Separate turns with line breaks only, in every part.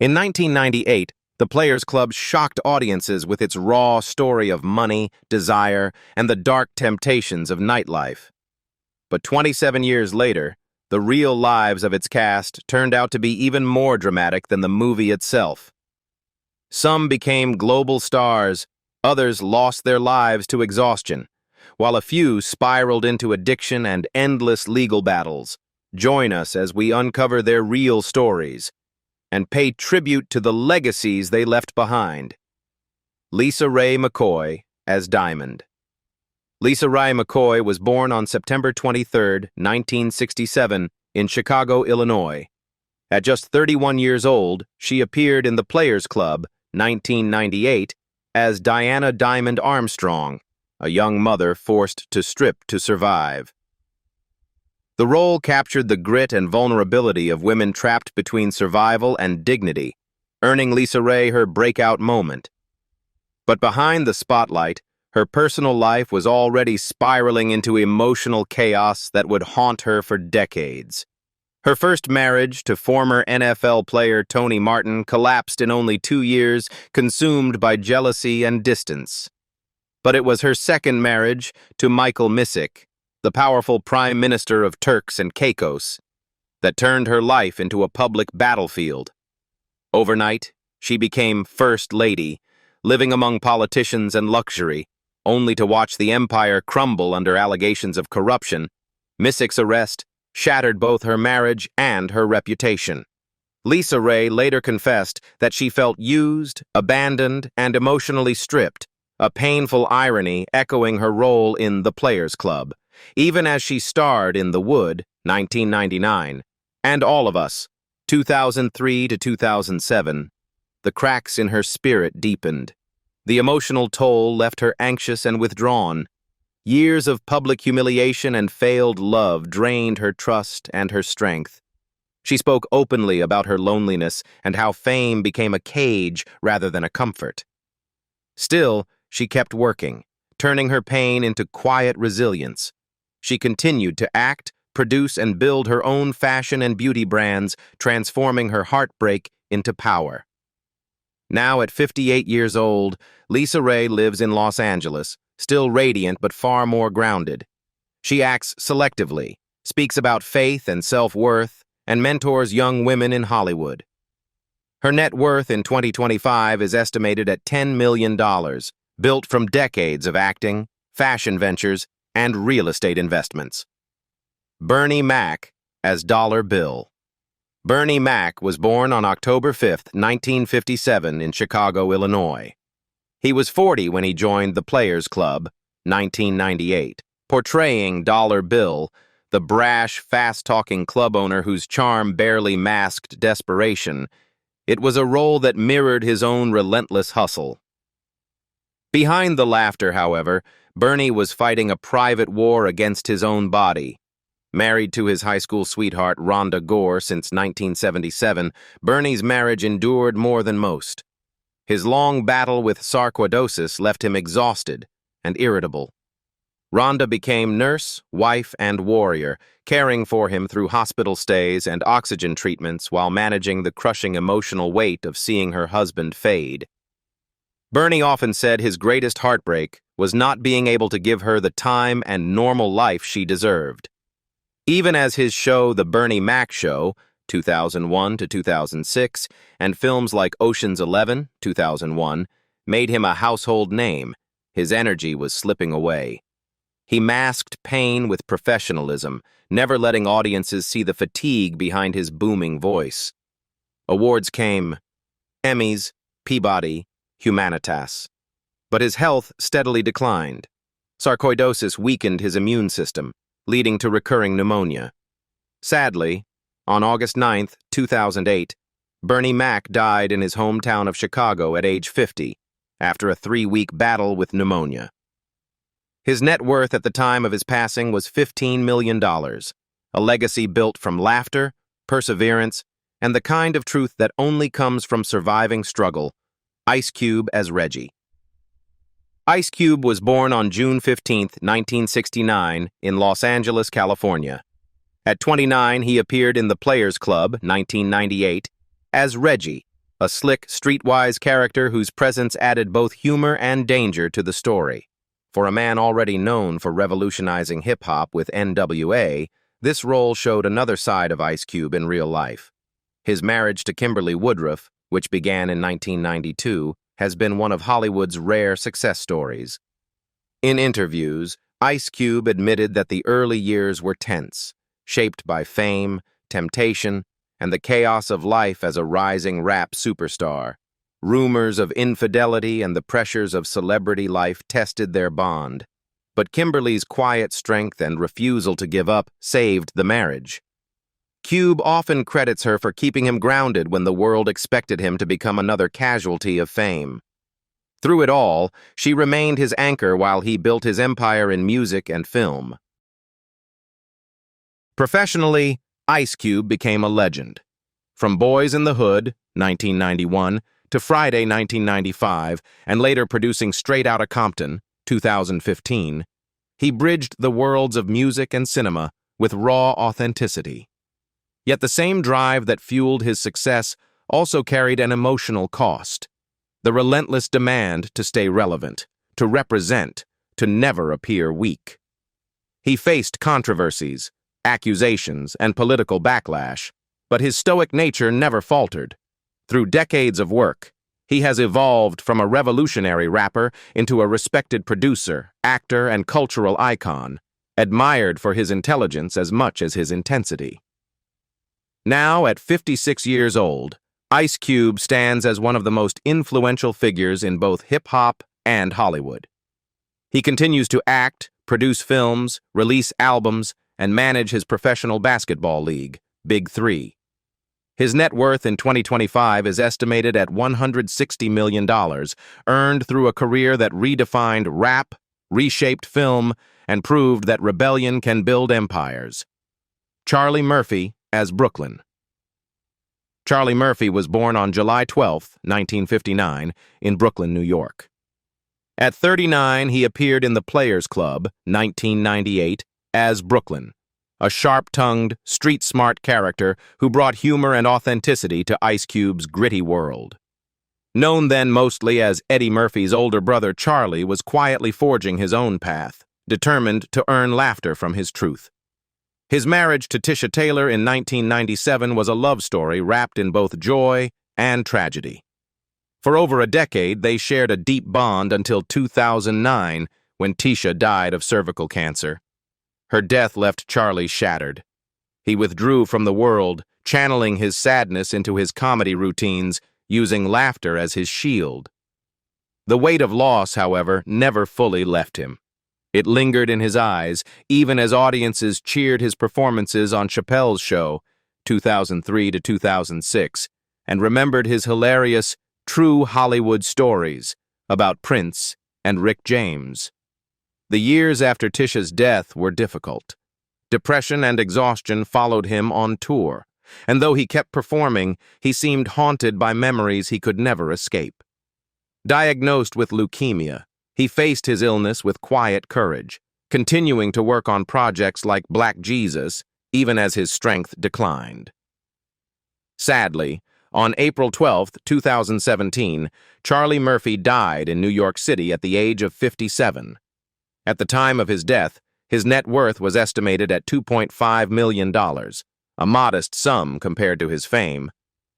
In 1998, the Players Club shocked audiences with its raw story of money, desire, and the dark temptations of nightlife. But 27 years later, the real lives of its cast turned out to be even more dramatic than the movie itself. Some became global stars, others lost their lives to exhaustion, while a few spiraled into addiction and endless legal battles. Join us as we uncover their real stories and pay tribute to the legacies they left behind. Lisa Raye McCoy as Diamond. Lisa Raye McCoy was born on September 23, 1967, in Chicago, Illinois. At just 31 years old, she appeared in The Players Club, 1998, as Diana Diamond Armstrong, a young mother forced to strip to survive. The role captured the grit and vulnerability of women trapped between survival and dignity, earning Lisa Raye her breakout moment. But behind the spotlight, her personal life was already spiraling into emotional chaos that would haunt her for decades. Her first marriage to former NFL player Tony Martin collapsed in only 2 years, consumed by jealousy and distance. But it was her second marriage to Michael Missick, the powerful Prime Minister of Turks and Caicos, that turned her life into a public battlefield. Overnight, she became First Lady, living among politicians and luxury, only to watch the empire crumble under allegations of corruption. Missick's arrest shattered both her marriage and her reputation. Lisa Raye later confessed that she felt used, abandoned, and emotionally stripped, a painful irony echoing her role in The Players Club. Even as she starred in The Wood, 1999, and All of Us, 2003 to 2007, the cracks in her spirit deepened. The emotional toll left her anxious and withdrawn. Years of public humiliation and failed love drained her trust and her strength. She spoke openly about her loneliness and how fame became a cage rather than a comfort. Still, she kept working, turning her pain into quiet resilience. She continued to act, produce, and build her own fashion and beauty brands, transforming her heartbreak into power. Now, at 58 years old, Lisa Raye lives in Los Angeles, still radiant but far more grounded. She acts selectively, speaks about faith and self-worth, and mentors young women in Hollywood. Her net worth in 2025 is estimated at $10 million, built from decades of acting, fashion ventures, and real estate investments. Bernie Mac as Dollar Bill. Bernie Mac was born on October 5, 1957, in Chicago, Illinois. He was 40 when he joined The Players Club, 1998, portraying Dollar Bill, the brash, fast-talking club owner whose charm barely masked desperation. It was a role that mirrored his own relentless hustle. Behind the laughter, however, Bernie was fighting a private war against his own body. Married to his high school sweetheart Rhonda Gore since 1977, Bernie's marriage endured more than most. His long battle with sarcoidosis left him exhausted and irritable. Rhonda became nurse, wife, and warrior, caring for him through hospital stays and oxygen treatments while managing the crushing emotional weight of seeing her husband fade. Bernie often said his greatest heartbreak was not being able to give her the time and normal life she deserved. Even as his show The Bernie Mac Show, 2001 to 2006, and films like Ocean's 11, 2001, made him a household name, his energy was slipping away. He masked pain with professionalism, never letting audiences see the fatigue behind his booming voice. Awards came: Emmys, Peabody, Humanitas. But his health steadily declined. Sarcoidosis weakened his immune system, leading to recurring pneumonia. Sadly, on August 9, 2008, Bernie Mac died in his hometown of Chicago at age 50, after a 3-week battle with pneumonia. His net worth at the time of his passing was $15 million, a legacy built from laughter, perseverance, and the kind of truth that only comes from surviving struggle. Ice Cube as Reggie. Ice Cube was born on June 15, 1969, in Los Angeles, California. At 29, he appeared in The Players Club, 1998, as Reggie, a slick, streetwise character whose presence added both humor and danger to the story. For a man already known for revolutionizing hip-hop with NWA, this role showed another side of Ice Cube in real life. His marriage to Kimberly Woodruff, which began in 1992, has been one of Hollywood's rare success stories. In interviews, Ice Cube admitted that the early years were tense, shaped by fame, temptation, and the chaos of life as a rising rap superstar. Rumors of infidelity and the pressures of celebrity life tested their bond, but Kimberly's quiet strength and refusal to give up saved the marriage. Cube often credits her for keeping him grounded when the world expected him to become another casualty of fame. Through it all, she remained his anchor while he built his empire in music and film. Professionally, Ice Cube became a legend. From Boys in the Hood, 1991, to Friday, 1995, and later producing Straight Outta Compton, 2015, he bridged the worlds of music and cinema with raw authenticity. Yet the same drive that fueled his success also carried an emotional cost: the relentless demand to stay relevant, to represent, to never appear weak. He faced controversies, accusations, and political backlash, but his stoic nature never faltered. Through decades of work, he has evolved from a revolutionary rapper into a respected producer, actor, and cultural icon, admired for his intelligence as much as his intensity. Now, at 56 years old, Ice Cube stands as one of the most influential figures in both hip-hop and Hollywood. He continues to act, produce films, release albums, and manage his professional basketball league, Big Three. His net worth in 2025 is estimated at $160 million, earned through a career that redefined rap, reshaped film, and proved that rebellion can build empires. Charlie Murphy as Brooklyn. Charlie Murphy was born on July 12, 1959, in Brooklyn, New York. At 39, he appeared in The Players Club, 1998, as Brooklyn, a sharp-tongued, street-smart character who brought humor and authenticity to Ice Cube's gritty world. Known then mostly as Eddie Murphy's older brother, Charlie was quietly forging his own path, determined to earn laughter from his truth. His marriage to Tisha Taylor in 1997 was a love story wrapped in both joy and tragedy. For over a decade, they shared a deep bond until 2009, when Tisha died of cervical cancer. Her death left Charlie shattered. He withdrew from the world, channeling his sadness into his comedy routines, using laughter as his shield. The weight of loss, however, never fully left him. It lingered in his eyes, even as audiences cheered his performances on Chappelle's Show, 2003 to 2006, and remembered his hilarious, true Hollywood stories about Prince and Rick James. The years after Tisha's death were difficult. Depression and exhaustion followed him on tour, and though he kept performing, he seemed haunted by memories he could never escape. Diagnosed with leukemia, he faced his illness with quiet courage, continuing to work on projects like Black Jesus, even as his strength declined. Sadly, on April 12, 2017, Charlie Murphy died in New York City at the age of 57. At the time of his death, his net worth was estimated at $2.5 million, a modest sum compared to his fame,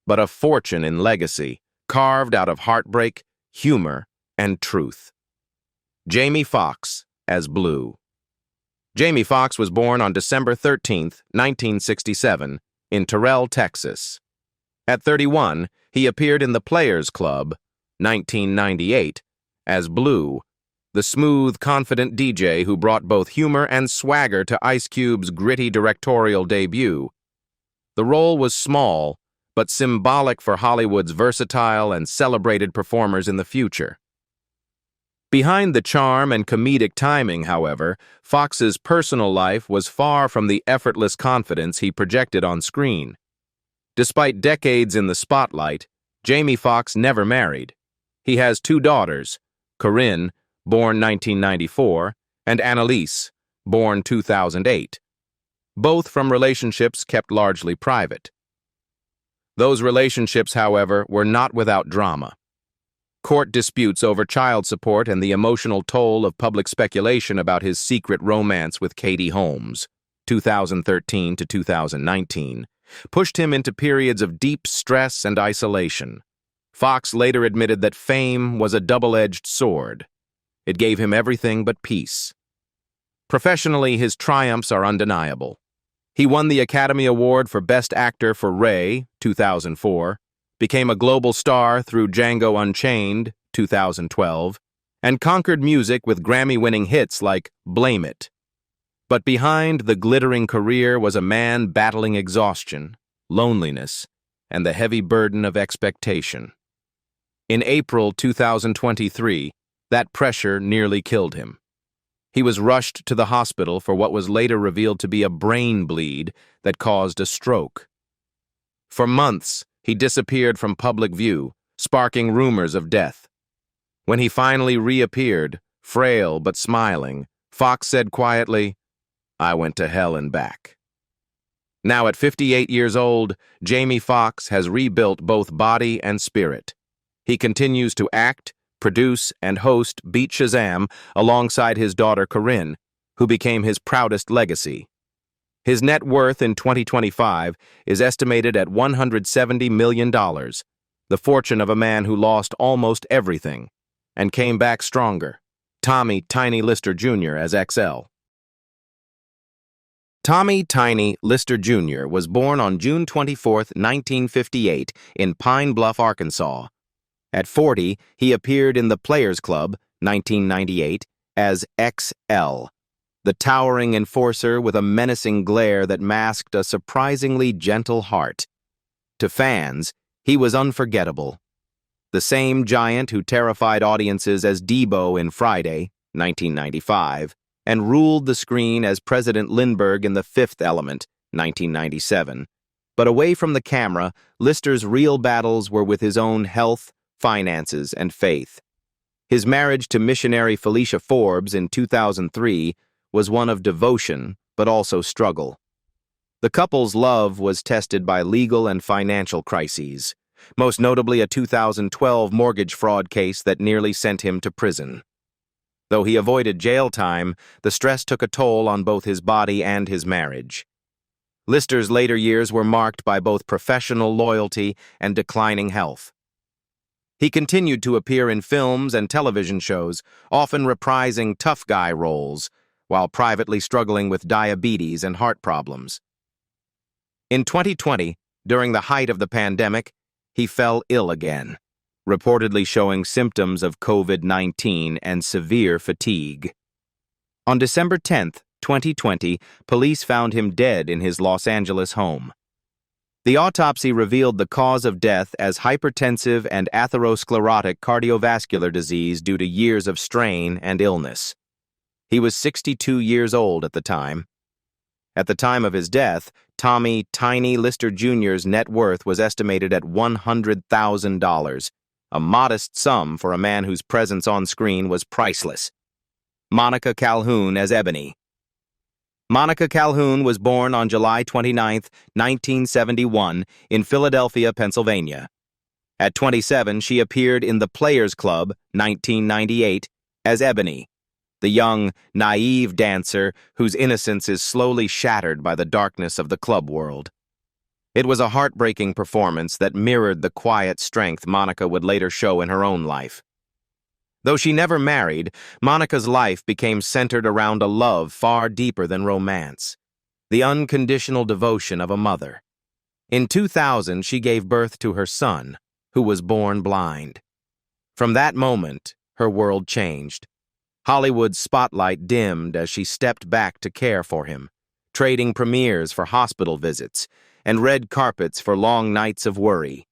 but a fortune in legacy, carved out of heartbreak, humor, and truth. Jamie Foxx as Blue. Jamie Foxx was born on December 13, 1967, in Terrell, Texas. At 31, he appeared in The Players Club, 1998, as Blue, the smooth, confident DJ who brought both humor and swagger to Ice Cube's gritty directorial debut. The role was small, but symbolic for Hollywood's versatile and celebrated performers in the future. Behind the charm and comedic timing, however, Foxx's personal life was far from the effortless confidence he projected on screen. Despite decades in the spotlight, Jamie Foxx never married. He has two daughters, Corinne, born 1994, and Annalise, born 2008, both from relationships kept largely private. Those relationships, however, were not without drama. Court disputes over child support and the emotional toll of public speculation about his secret romance with Katie Holmes, 2013 to 2019, pushed him into periods of deep stress and isolation. Foxx later admitted that fame was a double-edged sword. It gave him everything but peace. Professionally, his triumphs are undeniable. He won the Academy Award for Best Actor for Raye, 2004, became a global star through Django Unchained, 2012, and conquered music with Grammy-winning hits like Blame It. But behind the glittering career was a man battling exhaustion, loneliness, and the heavy burden of expectation. In April 2023, that pressure nearly killed him. He was rushed to the hospital for what was later revealed to be a brain bleed that caused a stroke. For months, he disappeared from public view, sparking rumors of death. When he finally reappeared, frail but smiling, Foxx said quietly, "I went to hell and back." Now at 58 years old, Jamie Foxx has rebuilt both body and spirit. He continues to act, produce, and host Beat Shazam alongside his daughter Corinne, who became his proudest legacy. His net worth in 2025 is estimated at $170 million, the fortune of a man who lost almost everything and came back stronger. Tommy Tiny Lister Jr. as XL. Tommy Tiny Lister Jr. was born on June 24, 1958, in Pine Bluff, Arkansas. At 40, he appeared in The Players Club, 1998, as XL, the towering enforcer with a menacing glare that masked a surprisingly gentle heart. To fans, he was unforgettable. The same giant who terrified audiences as Debo in Friday, 1995, and ruled the screen as President Lindbergh in The Fifth Element, 1997. But away from the camera, Lister's real battles were with his own health, finances, and faith. His marriage to missionary Felicia Forbes in 2003 was one of devotion, but also struggle. The couple's love was tested by legal and financial crises, most notably a 2012 mortgage fraud case that nearly sent him to prison. Though he avoided jail time, the stress took a toll on both his body and his marriage. Lister's later years were marked by both professional loyalty and declining health. He continued to appear in films and television shows, often reprising tough guy roles, while privately struggling with diabetes and heart problems. In 2020, during the height of the pandemic, he fell ill again, reportedly showing symptoms of COVID-19 and severe fatigue. On December 10, 2020, police found him dead in his Los Angeles home. The autopsy revealed the cause of death as hypertensive and atherosclerotic cardiovascular disease due to years of strain and illness. He was 62 years old at the time. At the time of his death, Tommy Tiny Lister Jr.'s net worth was estimated at $100,000, a modest sum for a man whose presence on screen was priceless. Monica Calhoun as Ebony. Monica Calhoun was born on July 29, 1971, in Philadelphia, Pennsylvania. At 27, she appeared in The Players Club, 1998, as Ebony, the young, naive dancer whose innocence is slowly shattered by the darkness of the club world. It was a heartbreaking performance that mirrored the quiet strength Monica would later show in her own life. Though she never married, Monica's life became centered around a love far deeper than romance, the unconditional devotion of a mother. In 2000, she gave birth to her son, who was born blind. From that moment, her world changed. Hollywood's spotlight dimmed as she stepped back to care for him, trading premieres for hospital visits and red carpets for long nights of worry.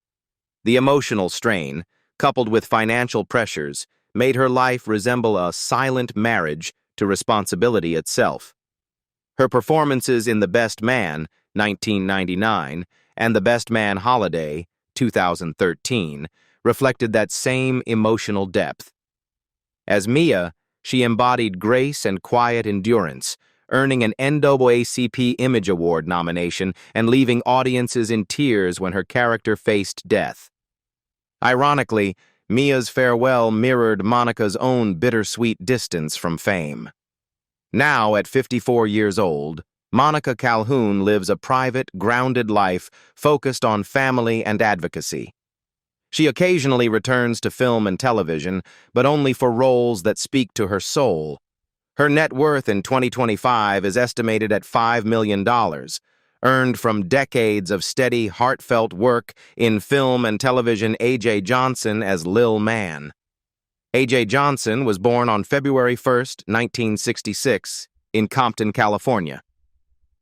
The emotional strain, coupled with financial pressures, made her life resemble a silent marriage to responsibility itself. Her performances in The Best Man, 1999, and The Best Man Holiday, 2013, reflected that same emotional depth. As Mia, she embodied grace and quiet endurance, earning an NAACP Image Award nomination and leaving audiences in tears when her character faced death. Ironically, Mia's farewell mirrored Monica's own bittersweet distance from fame. Now, at 54 years old, Monica Calhoun lives a private, grounded life focused on family and advocacy. She occasionally returns to film and television, but only for roles that speak to her soul. Her net worth in 2025 is estimated at $5 million, earned from decades of steady, heartfelt work in film and television. A.J. Johnson as Lil Man. A.J. Johnson was born on February 1, 1966, in Compton, California.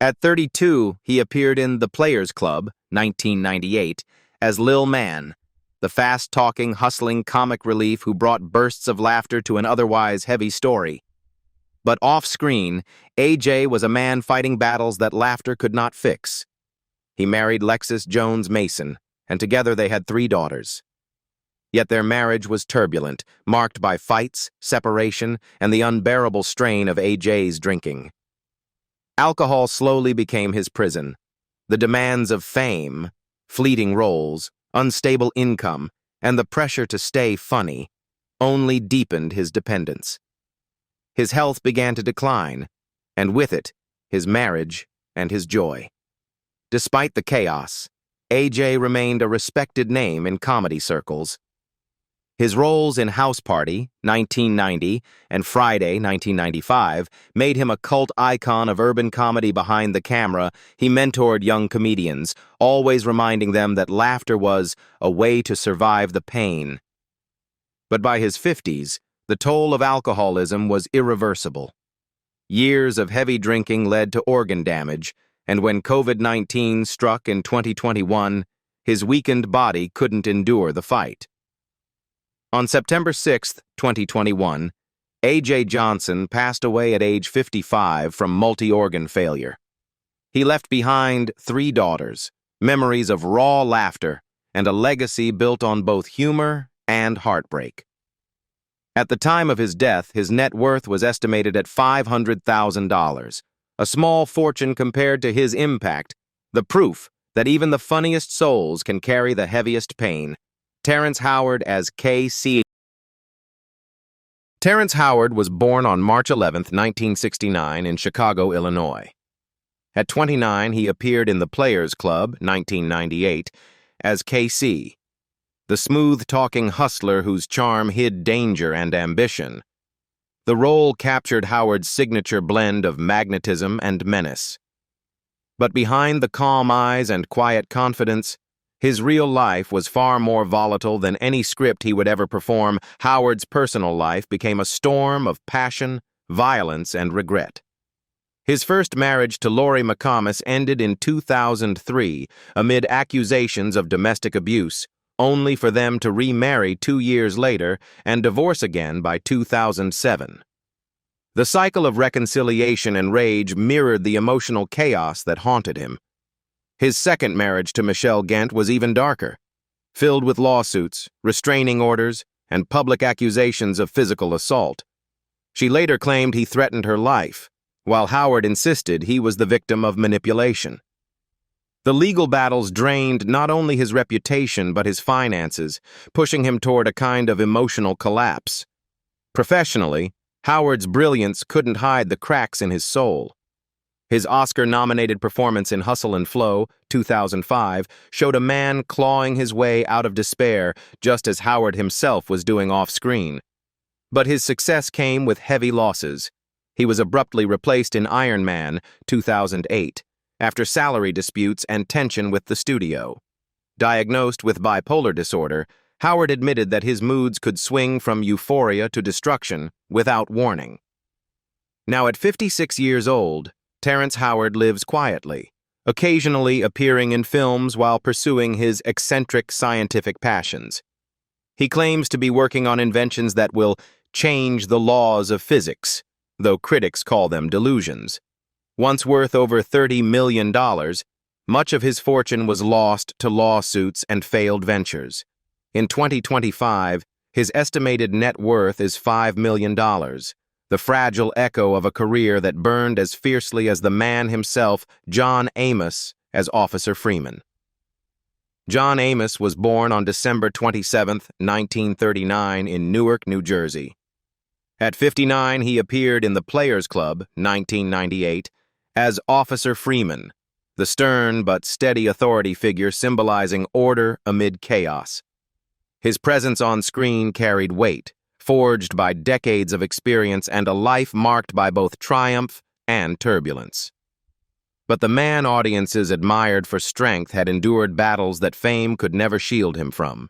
At 32, he appeared in The Players Club, 1998, as Lil Man, the fast-talking, hustling comic relief who brought bursts of laughter to an otherwise heavy story. But off-screen, A.J. was a man fighting battles that laughter could not fix. He married Lexis Jones Mason, and together they had 3 daughters. Yet their marriage was turbulent, marked by fights, separation, and the unbearable strain of A.J.'s drinking. Alcohol slowly became his prison. The demands of fame, fleeting roles, unstable income, and the pressure to stay funny only deepened his dependence. His health began to decline, and with it, his marriage and his joy. Despite the chaos, A.J. remained a respected name in comedy circles. His roles in House Party, 1990, and Friday, 1995, made him a cult icon of urban comedy. Behind the camera, he mentored young comedians, always reminding them that laughter was a way to survive the pain. But by his 50s, the toll of alcoholism was irreversible. Years of heavy drinking led to organ damage, and when COVID-19 struck in 2021, his weakened body couldn't endure the fight. On September 6, 2021, A.J. Johnson passed away at age 55 from multi-organ failure. He left behind 3 daughters, memories of raw laughter, and a legacy built on both humor and heartbreak. At the time of his death, his net worth was estimated at $500,000, a small fortune compared to his impact, the proof that even the funniest souls can carry the heaviest pain. Terrence Howard as K.C. Terrence Howard was born on March 11, 1969, in Chicago, Illinois. At 29, he appeared in The Players Club, 1998, as K.C., the smooth-talking hustler whose charm hid danger and ambition. The role captured Howard's signature blend of magnetism and menace. But behind the calm eyes and quiet confidence, his real life was far more volatile than any script he would ever perform. Howard's personal life became a storm of passion, violence, and regret. His first marriage to Lori McComas ended in 2003 amid accusations of domestic abuse, only for them to remarry 2 years later and divorce again by 2007. The cycle of reconciliation and rage mirrored the emotional chaos that haunted him. His second marriage to Michelle Gent was even darker, filled with lawsuits, restraining orders, and public accusations of physical assault. She later claimed he threatened her life, while Howard insisted he was the victim of manipulation. The legal battles drained not only his reputation but his finances, pushing him toward a kind of emotional collapse. Professionally, Howard's brilliance couldn't hide the cracks in his soul. His Oscar-nominated performance in Hustle and Flow, 2005, showed a man clawing his way out of despair, just as Howard himself was doing off-screen. But his success came with heavy losses. He was abruptly replaced in Iron Man, 2008, after salary disputes and tension with the studio. Diagnosed with bipolar disorder, Howard admitted that his moods could swing from euphoria to destruction without warning. Now, at 56 years old, Terrence Howard lives quietly, occasionally appearing in films while pursuing his eccentric scientific passions. He claims to be working on inventions that will change the laws of physics, though critics call them delusions. Once worth over $30 million, much of his fortune was lost to lawsuits and failed ventures. In 2025, his estimated net worth is $5 million, the fragile echo of a career that burned as fiercely as the man himself, John Amos, as Officer Freeman. John Amos was born on December 27, 1939, in Newark, New Jersey. At 59, he appeared in The Players Club, 1998, as Officer Freeman, the stern but steady authority figure symbolizing order amid chaos. His presence on screen carried weight, forged by decades of experience and a life marked by both triumph and turbulence. But the man audiences admired for strength had endured battles that fame could never shield him from.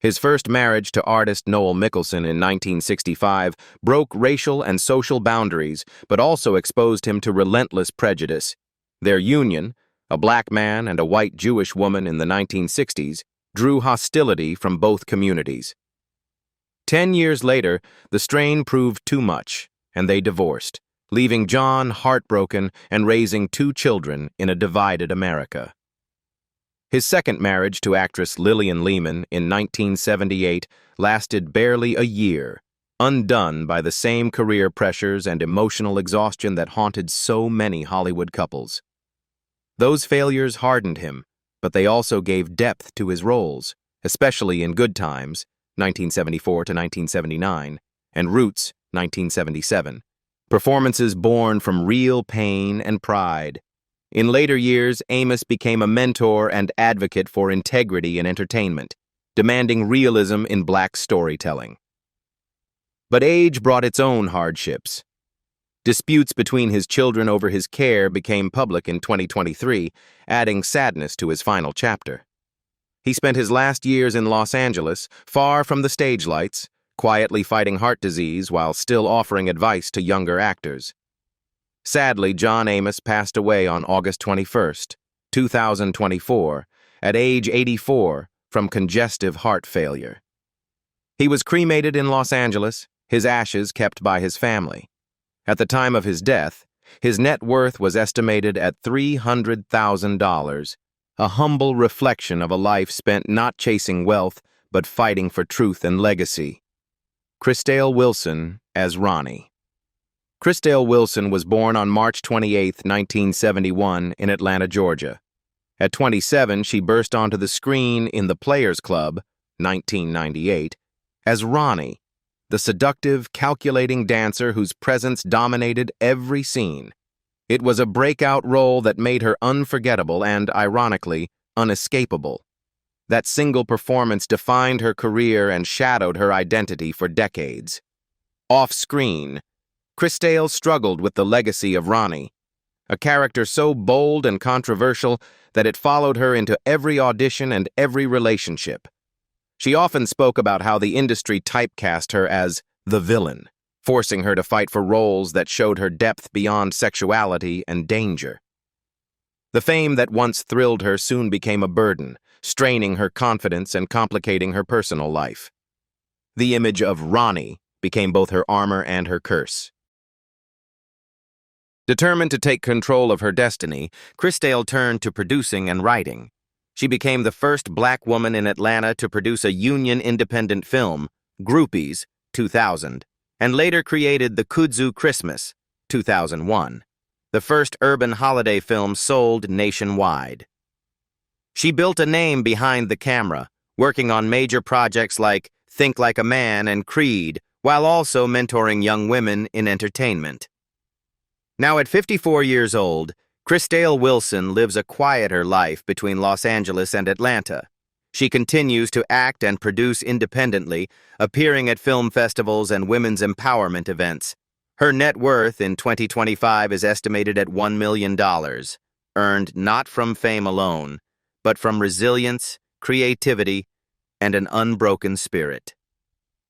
His first marriage to artist Noel Mickelson in 1965 broke racial and social boundaries, but also exposed him to relentless prejudice. Their union, a black man and a white Jewish woman in the 1960s, drew hostility from both communities. 10 years later, the strain proved too much, and they divorced, leaving John heartbroken and raising 2 children in a divided America. His second marriage to actress Lillian Lehman in 1978 lasted barely a year, undone by the same career pressures and emotional exhaustion that haunted so many Hollywood couples. Those failures hardened him, but they also gave depth to his roles, especially in Good Times, 1974 to 1979, and Roots, 1977, performances born from real pain and pride. In later years, Amos became a mentor and advocate for integrity in entertainment, demanding realism in black storytelling. But age brought its own hardships. Disputes between his children over his care became public in 2023, adding sadness to his final chapter. He spent his last years in Los Angeles, far from the stage lights, quietly fighting heart disease while still offering advice to younger actors. Sadly, John Amos passed away on August 21, 2024, at age 84 from congestive heart failure. He was cremated in Los Angeles, his ashes kept by his family. At the time of his death, his net worth was estimated at $300,000, a humble reflection of a life spent not chasing wealth, but fighting for truth and legacy. Chrystale Wilson as Ronnie. Chrystale Wilson was born on March 28, 1971, in Atlanta, Georgia. At 27, she burst onto the screen in The Players Club, 1998, as Ronnie, the seductive, calculating dancer whose presence dominated every scene. It was a breakout role that made her unforgettable and, ironically, unescapable. That single performance defined her career and shadowed her identity for decades. Off-screen, Chrystale struggled with the legacy of Ronnie, a character so bold and controversial that it followed her into every audition and every relationship. She often spoke about how the industry typecast her as the villain, forcing her to fight for roles that showed her depth beyond sexuality and danger. The fame that once thrilled her soon became a burden, straining her confidence and complicating her personal life. The image of Ronnie became both her armor and her curse. Determined to take control of her destiny, Chrystale turned to producing and writing. She became the first black woman in Atlanta to produce a union-independent film, Groupies, 2000, and later created The Kudzu Christmas, 2001, the first urban holiday film sold nationwide. She built a name behind the camera, working on major projects like Think Like a Man and Creed, while also mentoring young women in entertainment. Now at 54 years old, Chrystale Wilson lives a quieter life between Los Angeles and Atlanta. She continues to act and produce independently, appearing at film festivals and women's empowerment events. Her net worth in 2025 is estimated at $1 million, earned not from fame alone, but from resilience, creativity, and an unbroken spirit.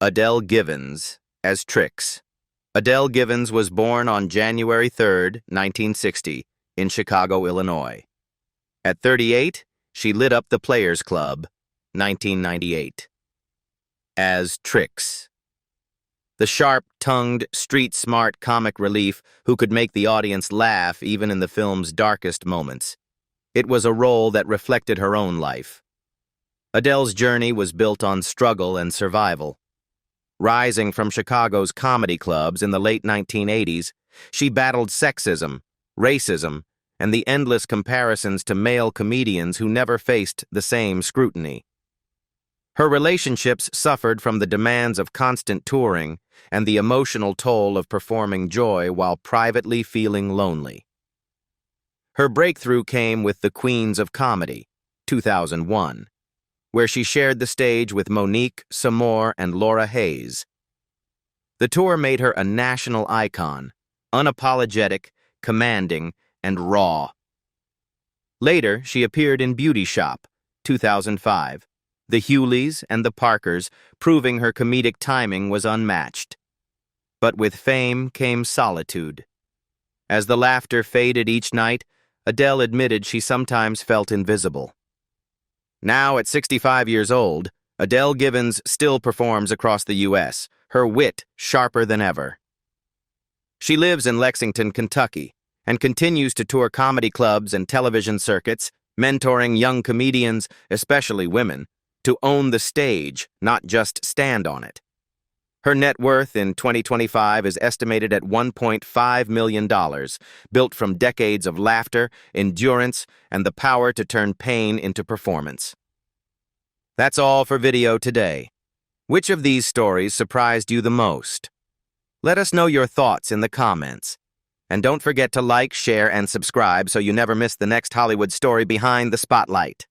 Adele Givens as Trixs. Adele Givens was born on January 3, 1960, in Chicago, Illinois. At 38, she lit up The Players Club, 1998. As Trixs. The sharp-tongued, street-smart comic relief who could make the audience laugh even in the film's darkest moments. It was a role that reflected her own life. Adele's journey was built on struggle and survival. Rising from Chicago's comedy clubs in the late 1980s, she battled sexism, racism, and the endless comparisons to male comedians who never faced the same scrutiny. Her relationships suffered from the demands of constant touring and the emotional toll of performing joy while privately feeling lonely. Her breakthrough came with The Queens of Comedy, 2001, where she shared the stage with Monique, Samore, and Laura Hayes. The tour made her a national icon, unapologetic, commanding, and raw. Later, she appeared in Beauty Shop, 2005, The Hewleys, and The Parkers, proving her comedic timing was unmatched. But with fame came solitude. As the laughter faded each night, Adele admitted she sometimes felt invisible. Now, at 65 years old, Adele Givens still performs across the U.S., her wit sharper than ever. She lives in Lexington, Kentucky, and continues to tour comedy clubs and television circuits, mentoring young comedians, especially women, to own the stage, not just stand on it. Her net worth in 2025 is estimated at $1.5 million, built from decades of laughter, endurance, and the power to turn pain into performance. That's all for video today. Which of these stories surprised you the most? Let us know your thoughts in the comments. And don't forget to like, share, and subscribe so you never miss the next Hollywood story behind the spotlight.